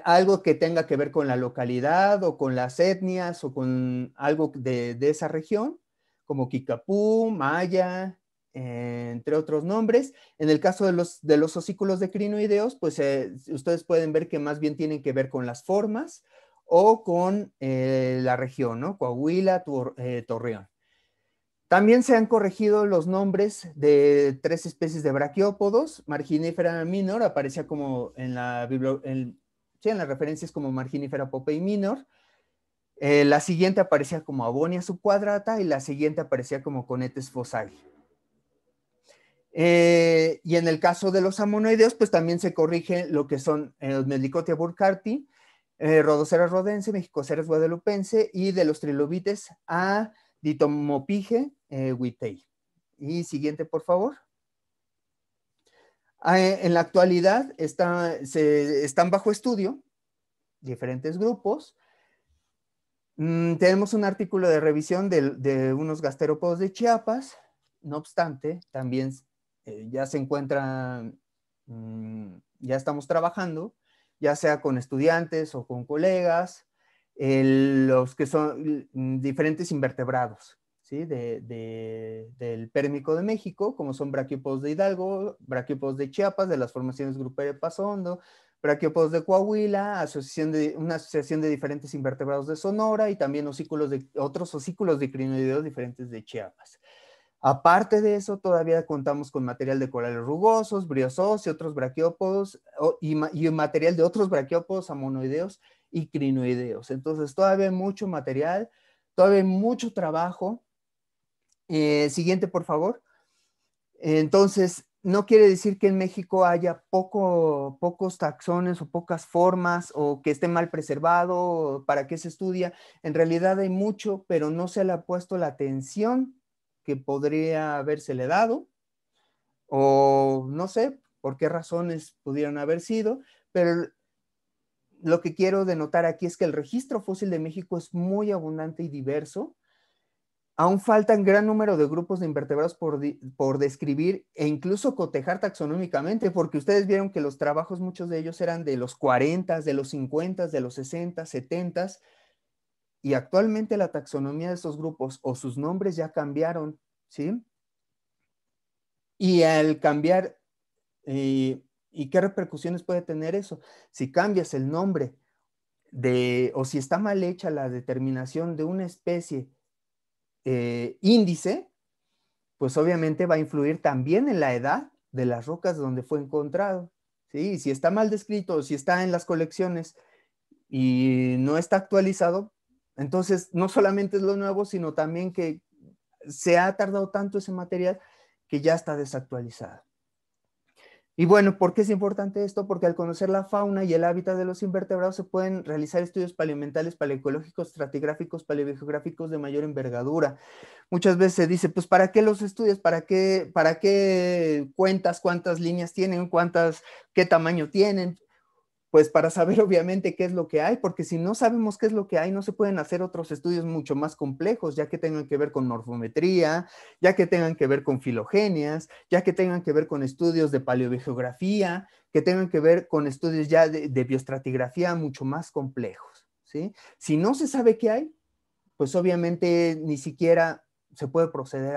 algo que tenga que ver con la localidad o con las etnias o con algo de esa región, como Kikapú, Maya, entre otros nombres. En el caso de los osículos de crinoideos, pues ustedes pueden ver que más bien tienen que ver con las formas o con la región, ¿no? Coahuila, Torreón. También se han corregido los nombres de 3 especies de braquiópodos. Marginifera minor aparecía como en las referencias como Marginifera popei minor. La siguiente aparecía como Abonia subquadrata y la siguiente aparecía como Conetes fossai. Y en el caso de los amonoideos, pues también se corrige lo que son Medlicotia burkharti, Rhodoceras rhodense, Mexicoceras guadalupense, y de los trilobites a Ditomopige wittei. Y siguiente, por favor. En la actualidad están bajo estudio diferentes grupos. Tenemos un artículo de revisión de unos gasterópodos de Chiapas. No obstante, también ya se encuentran, ya estamos trabajando, ya sea con estudiantes o con colegas, los que son diferentes invertebrados, ¿sí? Del Pérmico de México, como son braquiópodos de Hidalgo, braquiópodos de Chiapas, de las formaciones Grupere Paso Hondo, braquiópodos de Coahuila, una asociación de diferentes invertebrados de Sonora y también otros osículos de crinoideos diferentes de Chiapas. Aparte de eso, todavía contamos con material de corales rugosos, briozoos y otros braquiópodos, y material de otros braquiópodos, amonoideos y crinoideos. Entonces, todavía hay mucho material, todavía hay mucho trabajo. Siguiente, por favor. Entonces, no quiere decir que en México haya pocos taxones o pocas formas o que esté mal preservado, para qué se estudia. En realidad hay mucho, pero no se le ha puesto la atención que podría habérsele dado, o no sé por qué razones pudieron haber sido, pero lo que quiero denotar aquí es que el registro fósil de México es muy abundante y diverso. Aún faltan gran número de grupos de invertebrados por describir e incluso cotejar taxonómicamente, porque ustedes vieron que los trabajos, muchos de ellos eran de los 40, de los 50, de los 60, 70, y actualmente la taxonomía de estos grupos o sus nombres ya cambiaron, ¿sí? Y al cambiar, ¿y qué repercusiones puede tener eso? Si cambias el nombre o si está mal hecha la determinación de una especie índice, pues obviamente va a influir también en la edad de las rocas donde fue encontrado, ¿sí? Y si está mal descrito, si está en las colecciones y no está actualizado, entonces no solamente es lo nuevo, sino también que se ha tardado tanto ese material que ya está desactualizado. Y bueno, ¿por qué es importante esto? Porque al conocer la fauna y el hábitat de los invertebrados se pueden realizar estudios paleoambientales, paleoecológicos, estratigráficos, paleogeográficos de mayor envergadura. Muchas veces se dice, pues, ¿para qué los estudias? Para qué cuentas cuántas líneas tienen? ¿Qué tamaño tienen? Pues para saber obviamente qué es lo que hay, porque si no sabemos qué es lo que hay, no se pueden hacer otros estudios mucho más complejos, ya que tengan que ver con morfometría, ya que tengan que ver con filogenias, ya que tengan que ver con estudios de paleogeografía, que tengan que ver con estudios ya de bioestratigrafía mucho más complejos, ¿sí? Si no se sabe qué hay, pues obviamente ni siquiera se puede proceder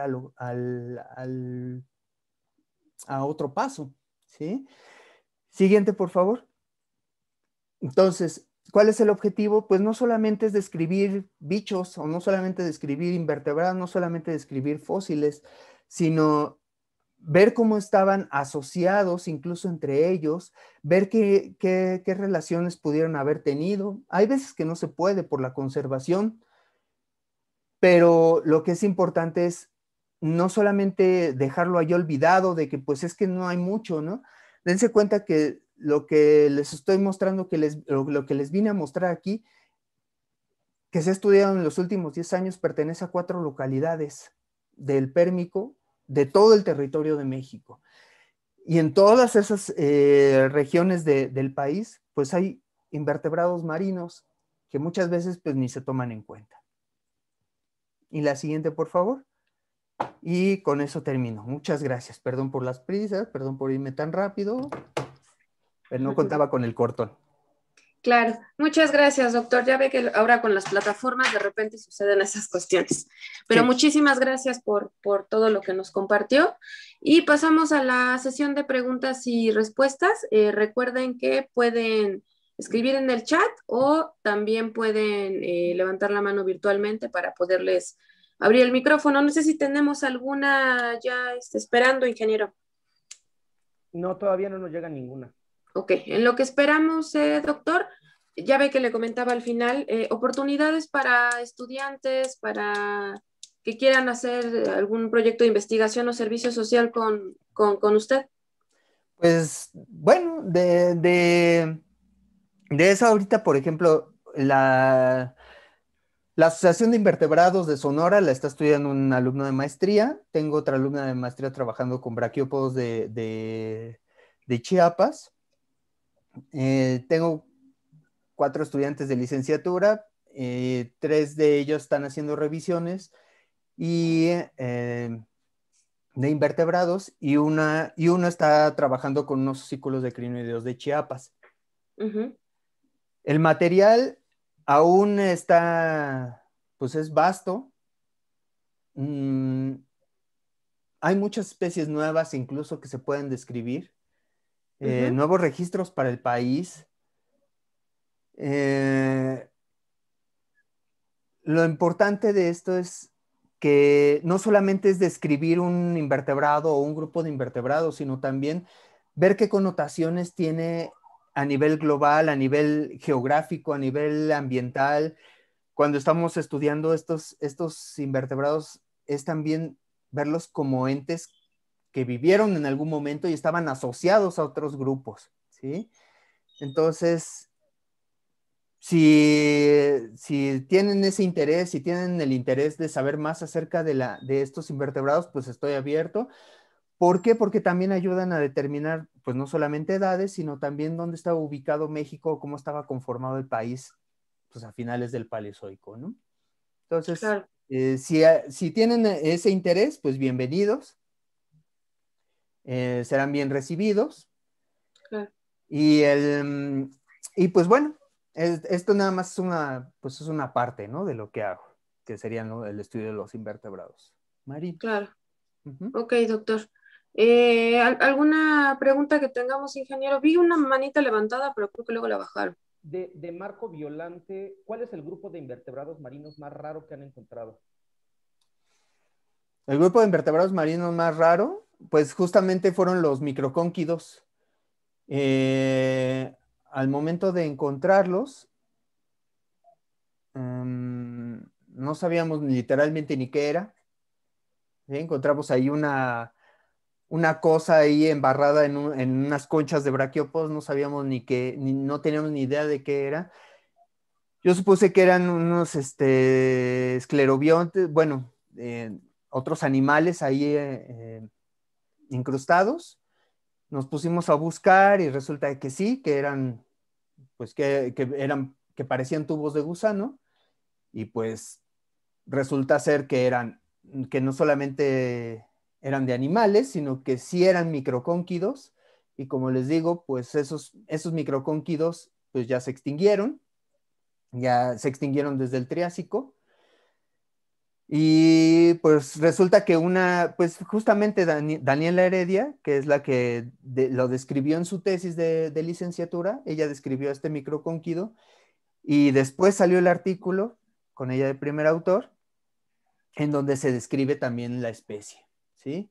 a otro paso, ¿sí? Siguiente, por favor. Entonces, ¿cuál es el objetivo? Pues no solamente es describir bichos o no solamente describir invertebrados, no solamente describir fósiles, sino ver cómo estaban asociados incluso entre ellos, ver qué relaciones pudieron haber tenido. Hay veces que no se puede por la conservación, pero lo que es importante es no solamente dejarlo ahí olvidado de que pues es que no hay mucho, ¿no? Dense cuenta que lo que les estoy mostrando, lo que les vine a mostrar aquí, que se ha estudiado en los últimos 10 años, pertenece a 4 localidades del Pérmico, de todo el territorio de México. Y en todas esas regiones del país, pues hay invertebrados marinos que muchas veces pues ni se toman en cuenta. Y la siguiente, por favor. Y con eso termino. Muchas gracias. Perdón por las prisas, perdón por irme tan rápido, pero no contaba con el cortón. Claro, muchas gracias, doctor. Ya ve que ahora con las plataformas de repente suceden esas cuestiones. Pero Sí. muchísimas gracias por todo lo que nos compartió. Y pasamos a la sesión de preguntas y respuestas. Recuerden que pueden escribir en el chat o también pueden levantar la mano virtualmente para poderles abrir el micrófono. No sé si tenemos alguna ya esperando, ingeniero. No, todavía no nos llega ninguna. Ok, en lo que esperamos, doctor, ya ve que le comentaba al final, oportunidades para estudiantes, para que quieran hacer algún proyecto de investigación o servicio social con usted. Pues bueno, de esa ahorita, por ejemplo, la Asociación de Invertebrados de Sonora la está estudiando un alumno de maestría. Tengo otra alumna de maestría trabajando con braquiópodos de Chiapas. Tengo 4 estudiantes de licenciatura. 3 de ellos están haciendo revisiones y de invertebrados y uno está trabajando con unos círculos de crinoideos de Chiapas. Ujú. El material aún está, pues es vasto. Hay muchas especies nuevas incluso que se pueden describir. Ujú. Nuevos registros para el país. Eh, lo importante de esto es que no solamente es describir un invertebrado o un grupo de invertebrados, sino también ver qué connotaciones tiene a nivel global, a nivel geográfico, a nivel ambiental. Cuando estamos estudiando estos invertebrados, es también verlos como entes que vivieron en algún momento y estaban asociados a otros grupos, ¿sí? Entonces, si tienen ese interés, si tienen el interés de saber más acerca de estos invertebrados, pues estoy abierto. ¿Por qué? Porque también ayudan a determinar, pues no solamente edades, sino también dónde estaba ubicado México, cómo estaba conformado el país, pues a finales del Paleozoico, ¿no? Entonces, Claro. si tienen ese interés, pues bienvenidos, serán bien recibidos. Claro. Y, y pues bueno, esto nada más pues es una parte, ¿no? De lo que hago, que sería, ¿no?, el estudio de los invertebrados marinos. Claro. Ujú. Ok, doctor. ¿Alguna pregunta que tengamos, ingeniero? Vi una manita levantada, pero creo que luego la bajaron. De Marco Violante, ¿cuál es el grupo de invertebrados marinos más raro que han encontrado? El grupo de invertebrados marinos más raro, pues justamente fueron los microcónquidos. Al momento de encontrarlos, no sabíamos literalmente ni qué era. ¿Sí? Encontramos ahí una cosa ahí embarrada en unas conchas de braquiópodos, no sabíamos no teníamos ni idea de qué era. Yo supuse que eran unos esclerobiontes, bueno, otros animales ahí incrustados. Nos pusimos a buscar y resulta que sí, que eran, pues que parecían tubos de gusano, y pues resulta ser que no solamente eran de animales, sino que sí eran microcónquidos, y como les digo, pues esos microcónquidos pues ya se extinguieron desde el Triásico. Y pues resulta que pues justamente Daniela Heredia, que es la que lo describió en su tesis de licenciatura, ella describió este microcónquido, y después salió el artículo con ella de primer autor, en donde se describe también la especie, ¿sí?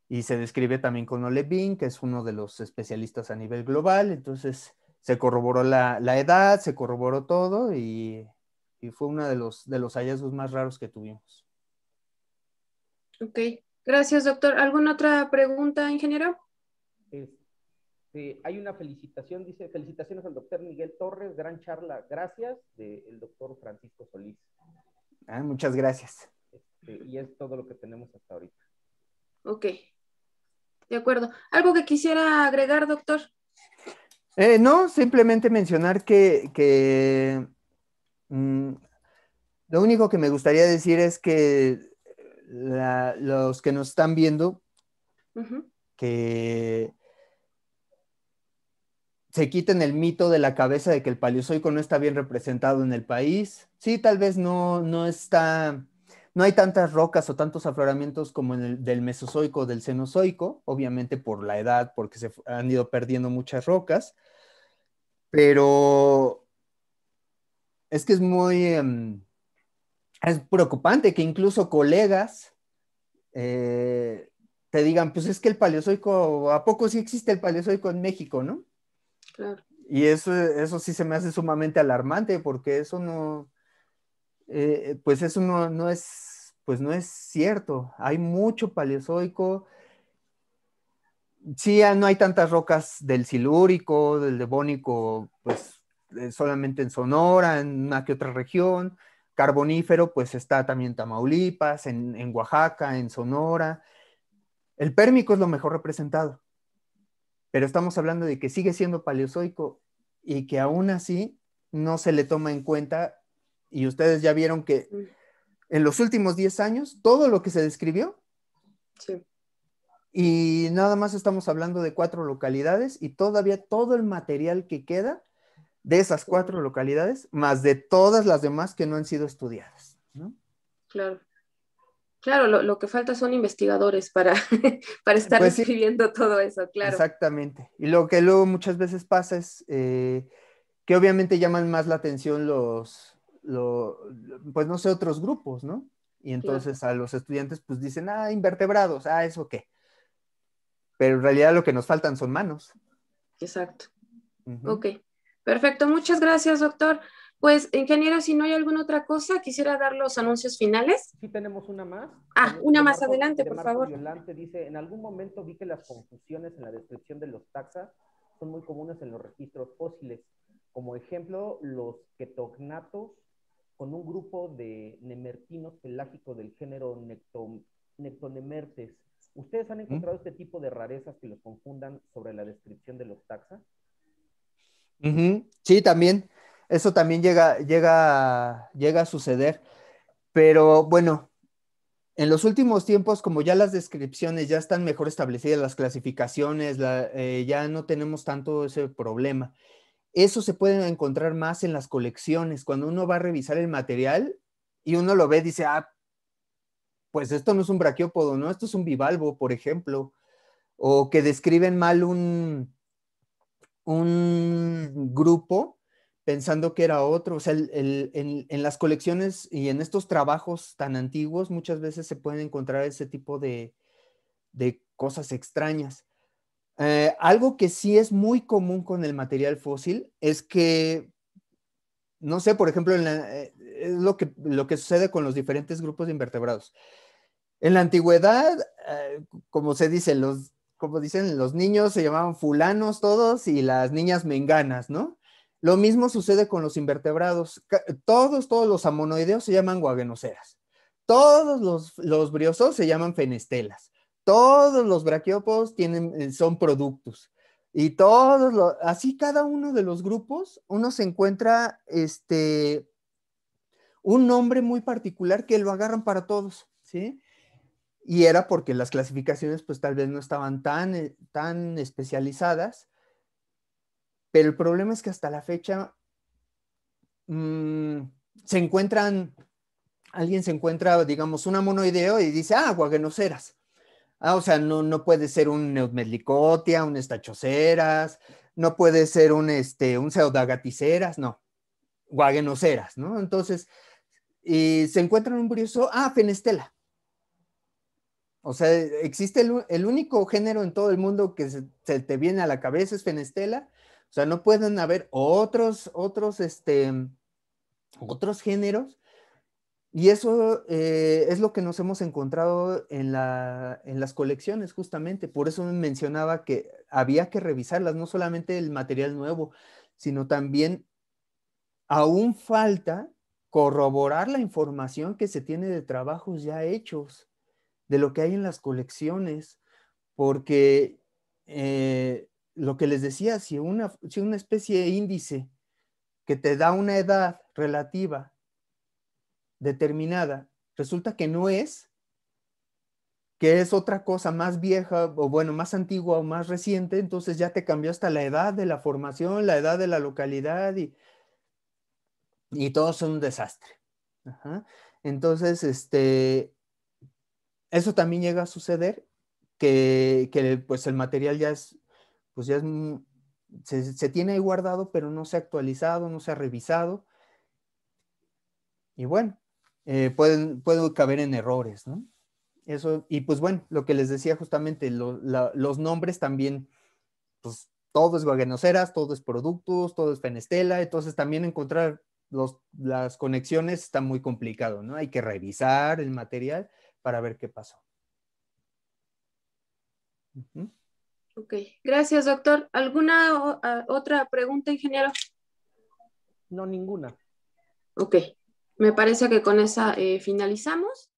Y se describe también con Ole Bing, que es uno de los especialistas a nivel global. Entonces se corroboró la edad, se corroboró todo, y fue uno de los hallazgos más raros que tuvimos. Ok, gracias, doctor. ¿Alguna otra pregunta, ingeniero? Hay una felicitación, dice, felicitaciones al doctor Miguel Torres, gran charla, gracias, del doctor Francisco Solís. Muchas gracias. Y es todo lo que tenemos hasta ahorita. Ok, de acuerdo. ¿Algo que quisiera agregar, doctor? No, simplemente mencionar que lo único que me gustaría decir es que los que nos están viendo, que se quiten el mito de la cabeza de que el Paleozoico no está bien representado en el país. Sí, tal vez no hay tantas rocas o tantos afloramientos como en el del Mesozoico o del Cenozoico, obviamente por la edad, porque se han ido perdiendo muchas rocas, pero es que es preocupante que incluso colegas te digan, pues es que el Paleozoico, ¿a poco sí existe el Paleozoico en México, no? Claro. Y eso sí se me hace sumamente alarmante, porque pues eso pues no es cierto. Hay mucho Paleozoico. Sí, no hay tantas rocas del Silúrico, del Devónico, pues solamente en Sonora, en una que otra región. Carbonífero, pues está también en Tamaulipas, en Oaxaca, en Sonora. El Pérmico es lo mejor representado, pero estamos hablando de que sigue siendo Paleozoico y que aún así no se le toma en cuenta, y ustedes ya vieron que en los últimos 10 años todo lo que se describió, sí, y nada más estamos hablando de 4 localidades, y todavía todo el material que queda de esas 4 localidades, más de todas las demás que no han sido estudiadas, ¿no? claro. Claro, lo que falta son investigadores para, para estar Pues sí, escribiendo todo eso, claro. exactamente. Y lo que luego muchas veces pasa es que obviamente llaman más la atención pues no sé, otros grupos, ¿no? Y entonces a los estudiantes pues dicen, invertebrados, ¿eso qué? Pero en realidad lo que nos faltan son manos. Exacto. Ok, perfecto. Muchas gracias, doctor. Pues, ingeniero, si no hay alguna otra cosa, quisiera dar los anuncios finales. Sí, tenemos una más. Una más adelante, por favor. Violante dice, en algún momento vi que las confusiones en la descripción de los taxa son muy comunes en los registros fósiles. Como ejemplo, los ketognatos con un grupo de nemertinos pelágicos del género Nectonemertes. ¿Ustedes han encontrado este tipo de rarezas que los confundan sobre la descripción de los taxa? Sí, también. Eso también llega a suceder. Pero bueno, en los últimos tiempos, como ya las descripciones ya están mejor establecidas, las clasificaciones, ya no tenemos tanto ese problema. Eso se puede encontrar más en las colecciones. Cuando uno va a revisar el material y uno lo ve, dice, pues esto no es un braquiópodo, ¿no? Esto es un bivalvo, por ejemplo. O que describen mal un grupo pensando que era otro. O sea, en las colecciones y en estos trabajos tan antiguos muchas veces se pueden encontrar ese tipo de cosas extrañas. Algo que sí es muy común con el material fósil es que, no sé, por ejemplo, es lo que sucede con los diferentes grupos de invertebrados. En la antigüedad, como se dice, como dicen, los niños se llamaban fulanos todos y las niñas menganas, ¿no? Lo mismo sucede con los invertebrados. Todos los amonoideos se llaman guagenoceras. Todos los briozoos se llaman fenestelas. Todos los braquiópodos son productos. Y así cada uno de los grupos, uno se encuentra un nombre muy particular que lo agarran para todos, ¿sí? Y era porque las clasificaciones pues tal vez no estaban tan especializadas, pero el problema es que hasta la fecha alguien se encuentra, digamos, un amonoideo y dice, guagenoceras. O sea, no puede ser un Neutmetlicotia, un estachoceras, no puede ser un pseudagaticeras, no, guagenoceras, ¿no? Entonces, y se encuentra un briozoo, fenestela. O sea, existe el único género en todo el mundo que se te viene a la cabeza es fenestela. O sea, no pueden haber otros géneros. Y eso es lo que nos hemos encontrado en las colecciones, justamente. Por eso mencionaba que había que revisarlas, no solamente el material nuevo, sino también aún falta corroborar la información que se tiene de trabajos ya hechos, de lo que hay en las colecciones, porque lo que les decía, si una especie índice que te da una edad relativa determinada, resulta que no es, que es otra cosa más vieja, o bueno, más antigua o más reciente, entonces ya te cambió hasta la edad de la formación, la edad de la localidad, y todo es un desastre. Ajá. Entonces, eso también llega a suceder, que pues el material pues ya se tiene ahí guardado, pero no se ha actualizado, no se ha revisado. Y bueno, pueden caber en errores, ¿no? Eso, y pues bueno, lo que les decía justamente, los nombres también, pues todo es guagenoceras, todo es productos, todo es fenestela, entonces también encontrar las conexiones está muy complicado, ¿no? Hay que revisar el material para ver qué pasó. Ok, gracias, doctor. ¿Alguna otra pregunta, ingeniero? No, ninguna. Ok, me parece que con esa finalizamos.